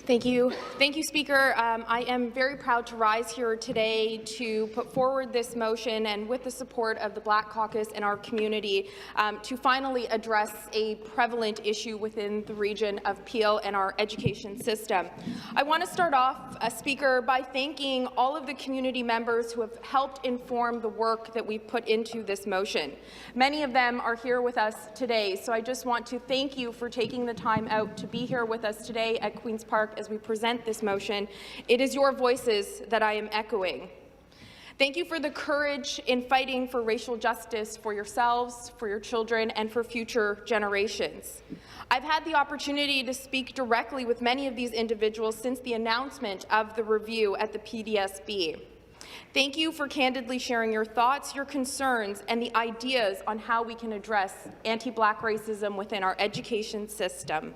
Thank you. Thank you, Speaker. I am very proud to rise here today to put forward this motion and with the support of the Black Caucus and our community to finally address a prevalent issue within the region of Peel and our education system. I want to start off, Speaker, by thanking all of the community members who have helped inform the work that we've put into this motion. Many of them are here with us today, so I just want to thank you for taking the time out to be here with us today at Queen's Park as we present this motion. It is your voices that I am echoing. Thank you for the courage in fighting for racial justice for yourselves, for your children, and for future generations. I've had the opportunity to speak directly with many of these individuals since the announcement of the review at the PDSB. Thank you for candidly sharing your thoughts, your concerns, and the ideas on how we can address anti-Black racism within our education system.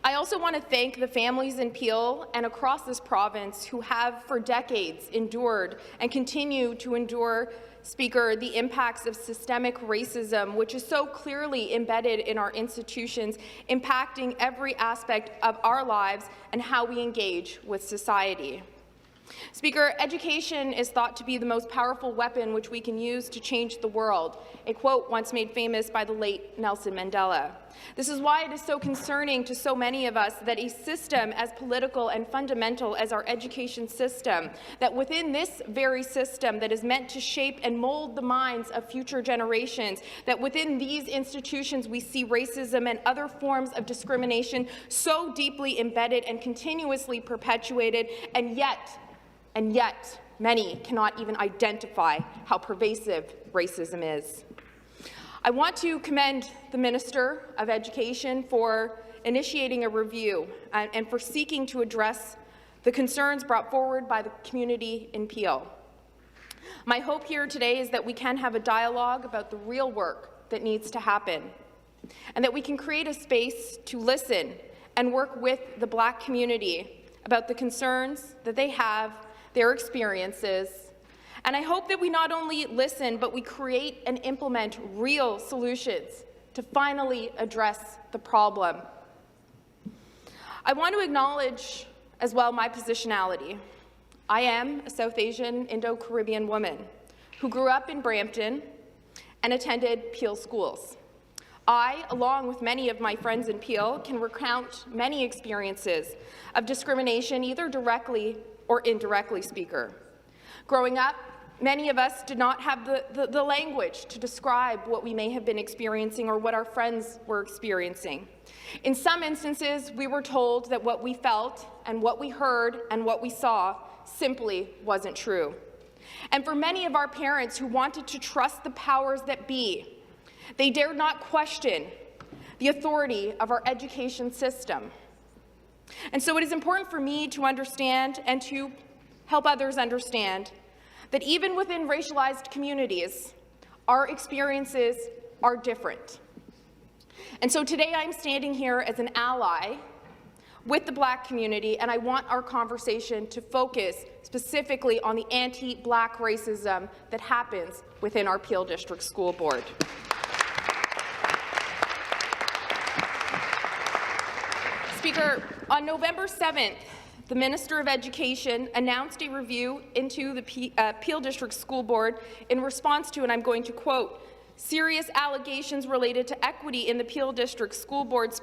I also want to thank the families in Peel and across this province who have for decades endured and continue to endure, Speaker, the impacts of systemic racism, which is so clearly embedded in our institutions, impacting every aspect of our lives and how we engage with society. Speaker, education is thought to be the most powerful weapon which we can use to change the world, a quote once made famous by the late Nelson Mandela. This is why it is so concerning to so many of us that a system as political and fundamental as our education system, that within this very system that is meant to shape and mold the minds of future generations, that within these institutions we see racism and other forms of discrimination so deeply embedded and continuously perpetuated, and yet many cannot even identify how pervasive racism is. I want to commend the Minister of Education for initiating a review and for seeking to address the concerns brought forward by the community in Peel. My hope here today is that we can have a dialogue about the real work that needs to happen, and that we can create a space to listen and work with the Black community about the concerns that they have, their experiences, and I hope that we not only listen, but we create and implement real solutions to finally address the problem. I want to acknowledge as well my positionality. I am a South Asian Indo-Caribbean woman who grew up in Brampton and attended Peel schools. I, along with many of my friends in Peel, can recount many experiences of discrimination, either directly or indirectly, Speaker. Growing up, many of us did not have the language to describe what we may have been experiencing or what our friends were experiencing. In some instances, we were told that what we felt and what we heard and what we saw simply wasn't true. And for many of our parents who wanted to trust the powers that be, they dared not question the authority of our education system. And so it is important for me to understand and to help others understand that even within racialized communities, our experiences are different. And so today I'm standing here as an ally with the Black community, and I want our conversation to focus specifically on the anti-Black racism that happens within our Peel District School Board. Speaker, on November 7th, the Minister of Education announced a review into the Peel District School Board in response to, and I'm going to quote, serious allegations related to equity in the Peel District School Board